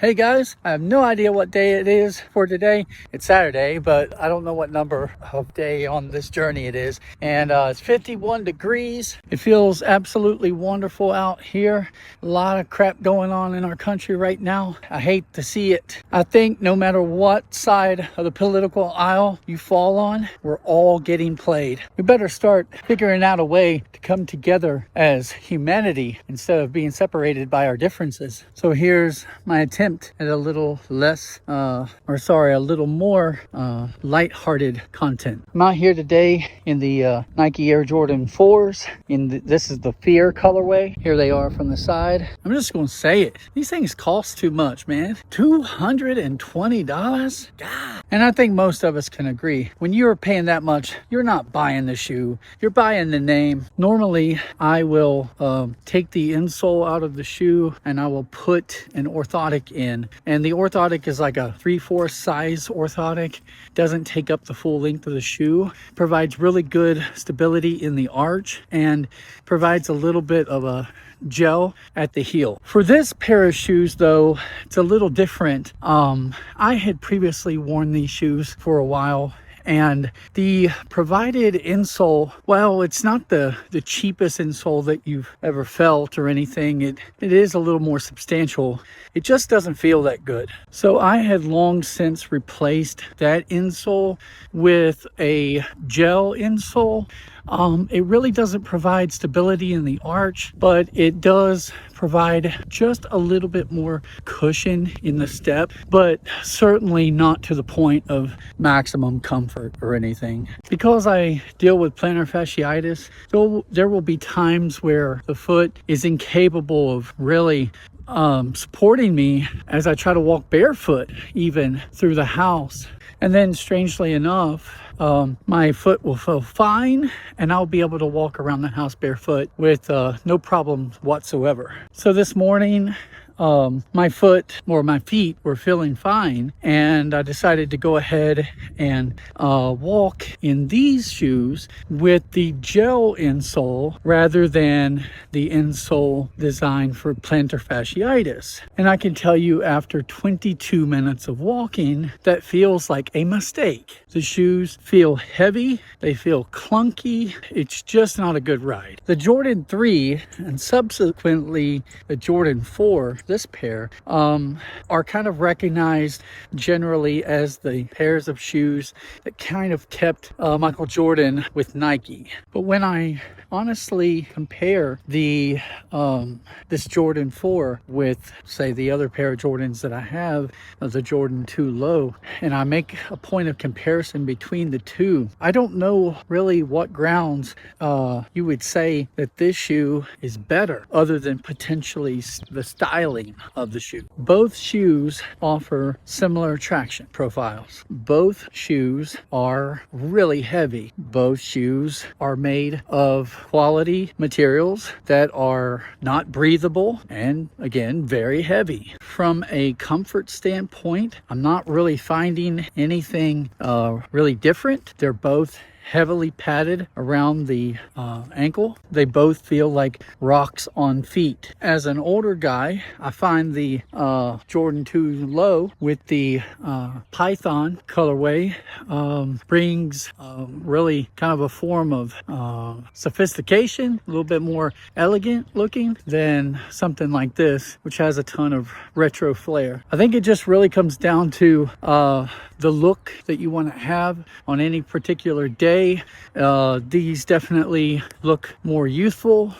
Hey guys, I have no idea what day it is for today. It's Saturday, but I don't know what number of day on this journey it is. And it's 51 degrees. It feels absolutely wonderful out here. A lot of crap going on in our country right now. I hate to see it. I think no matter what side of the political aisle you fall on, we're all getting played. We better start figuring out a way to come together as humanity instead of being separated by our differences. So here's my attempt at a little more lighthearted content. I'm out here today in the Nike Air Jordan 4s. This is the Fear colorway. Here they are from the side. I'm just gonna say it. These things cost too much, man. $220? God. And I think most of us can agree. When you're paying that much, you're not buying the shoe. You're buying the name. Normally, I will take the insole out of the shoe and I will put an orthotic in. And the orthotic is like a 3/4 size orthotic. Doesn't take up the full length of the shoe. Provides really good stability in the arch and provides a little bit of a gel at the heel. For this pair of shoes though, it's a little different. I had previously worn these shoes for a while, and the provided insole, well, it's not the cheapest insole that you've ever felt or anything. It is a little more substantial. It just doesn't feel that good. So I had long since replaced that insole with a gel insole. It really doesn't provide stability in the arch, but it does provide just a little bit more cushion in the step, but certainly not to the point of maximum comfort or anything. Because I deal with plantar fasciitis, so there will be times where the foot is incapable of really supporting me as I try to walk barefoot even through the house. And then strangely enough, my foot will feel fine and I'll be able to walk around the house barefoot with no problems whatsoever. So this morning, my feet were feeling fine, and I decided to go ahead and walk in these shoes with the gel insole rather than the insole designed for plantar fasciitis. And I can tell you, after 22 minutes of walking, that feels like a mistake. The shoes feel heavy, they feel clunky. It's just not a good ride. The Jordan 3 and subsequently the Jordan 4, this pair, are kind of recognized generally as the pairs of shoes that kind of kept Michael Jordan with Nike. But when I honestly compare this Jordan 4 with, say, the other pair of Jordans that I have, the Jordan 2 Low, and I make a point of comparison between the two, I don't know really what grounds you would say that this shoe is better other than potentially the styling of the shoe. Both shoes offer similar traction profiles. Both shoes are really heavy. Both shoes are made of quality materials that are not breathable and, again, very heavy. From a comfort standpoint, I'm not really finding anything really different. They're both heavily padded around the ankle. They both feel like rocks on feet. As an older guy, I find the Jordan 2 Low with the Python colorway brings really kind of a form of sophistication, a little bit more elegant looking than something like this, which has a ton of retro flair. I think it just really comes down to the look that you want to have on any particular day. These definitely look more youthful,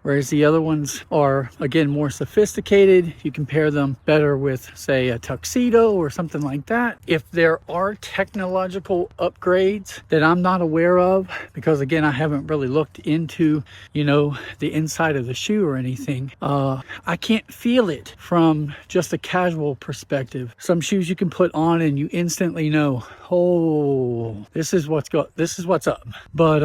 whereas the other ones are, again, more sophisticated. You compare them better with, say, a tuxedo or something like that. If there are technological upgrades that I'm not aware of, because again, I haven't really looked into, the inside of the shoe or anything, I can't feel it from just a casual perspective. Some shoes you can put on and you instantly know, oh, this is what's up. But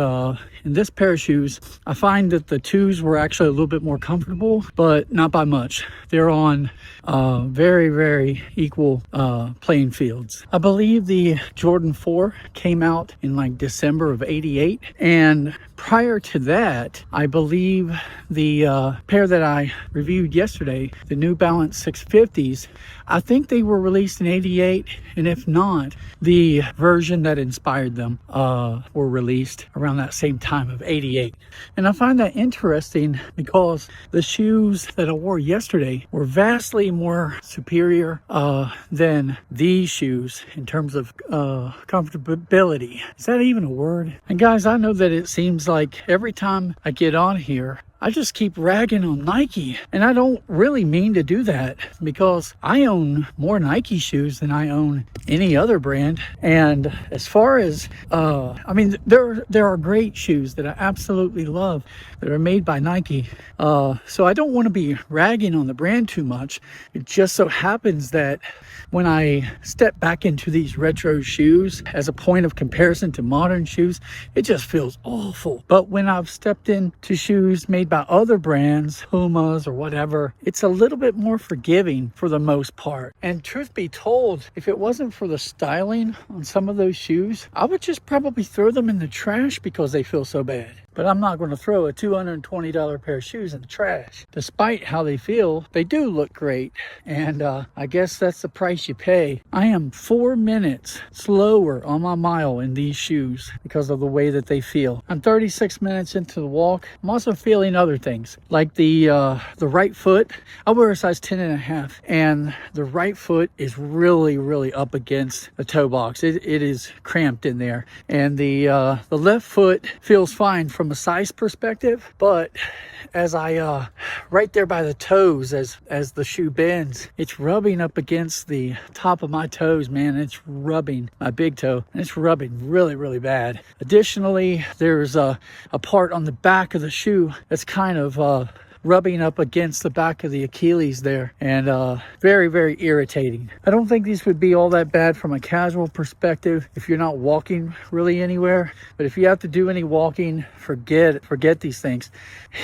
in this pair of shoes, I find that the 2s were actually a little bit more comfortable, but not by much. They're on very, very equal playing fields. I believe the Jordan 4 came out in like December of '88, and prior to that, I believe the pair that I reviewed yesterday, the New Balance 650s, I think they were released in 88, and if not, the version that inspired them were released around that same time of 88. And I find that interesting because the shoes that I wore yesterday were vastly more superior than these shoes in terms of comfortability. Is that even a word? And guys, I know that it seems like every time I get on here, I just keep ragging on Nike, and I don't really mean to do that because I own more Nike shoes than I own any other brand. And as far as I mean, there are great shoes that I absolutely love that are made by Nike, so I don't want to be ragging on the brand too much. It just so happens that when I step back into these retro shoes as a point of comparison to modern shoes, it just feels awful. But when I've stepped into shoes made by other brands, Pumas or whatever, it's a little bit more forgiving for the most part. And truth be told, if it wasn't for the styling on some of those shoes, I would just probably throw them in the trash because they feel so bad. But I'm not going to throw a $220 pair of shoes in the trash. Despite how they feel, they do look great. And I guess that's the price you pay. I am 4 minutes slower on my mile in these shoes because of the way that they feel. I'm 36 minutes into the walk. I'm also feeling other things, like the right foot. I wear a size 10.5, and the right foot is really up against the toe box. It is cramped in there. And the left foot feels fine from a size perspective, but as I right there by the toes, as the shoe bends, it's rubbing up against the top of my toes, man. It's rubbing my big toe, and it's rubbing really bad. Additionally, there's a part on the back of the shoe that's kind of rubbing up against the back of the Achilles there, and very irritating. I don't think these would be all that bad from a casual perspective if you're not walking really anywhere, but if you have to do any walking, forget these things.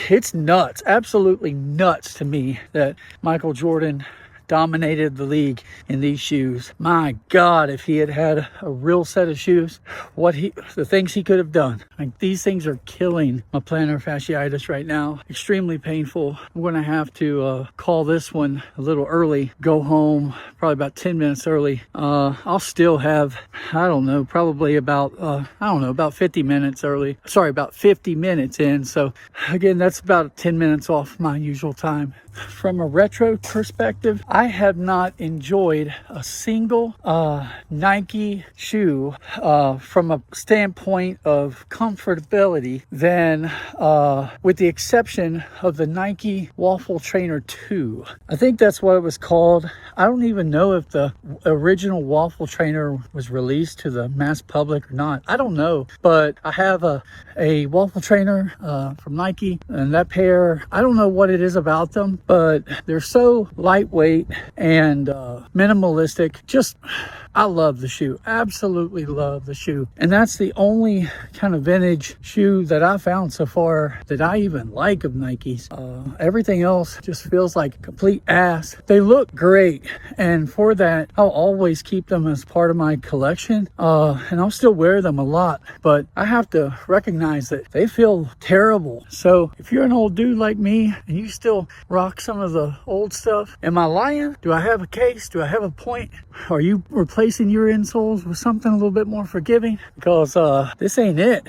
It's nuts, absolutely nuts to me that Michael Jordan dominated the league in these shoes. My God, if he had a real set of shoes, the things he could have done. Like, these things are killing my plantar fasciitis right now. Extremely painful. I'm going to have to call this one a little early, go home probably about 10 minutes early. I'll still have, I don't know, probably about, about 50 minutes early. Sorry, about 50 minutes in. So again, that's about 10 minutes off my usual time. From a retro perspective, I have not enjoyed a single Nike shoe from a standpoint of comfortability than with the exception of the Nike Waffle Trainer 2. I think that's what it was called. I don't even know if the original Waffle Trainer was released to the mass public or not. I don't know, but I have a Waffle Trainer from Nike, and that pair, I don't know what it is about them, but they're so lightweight and minimalistic. Just, I love the shoe. Absolutely love the shoe. And that's the only kind of vintage shoe that I found so far that I even like of Nikes. Everything else just feels like complete ass. They look great, and for that, I'll always keep them as part of my collection, and I'll still wear them a lot, but I have to recognize that they feel terrible. So if you're an old dude like me and you still rock some of the old stuff, am I lying? Do I have a case? Do I have a point? Are you replacing your insoles with something a little bit more forgiving? Because this ain't it.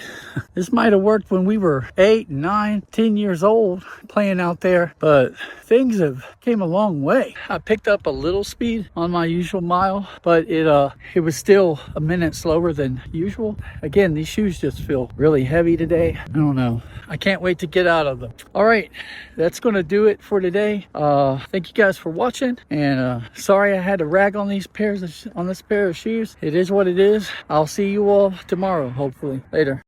This might have worked when we were 8, 9, 10 years old playing out there, but things have came a long way. I picked up a little speed on my usual mile, but it was still a minute slower than usual. Again, these shoes just feel really heavy today. I don't know. I can't wait to get out of them. All right, that's going to do it for today. Thank you guys for watching, and sorry I had to rag on this pair of shoes. It is what it is. I'll see you all tomorrow, hopefully. Later.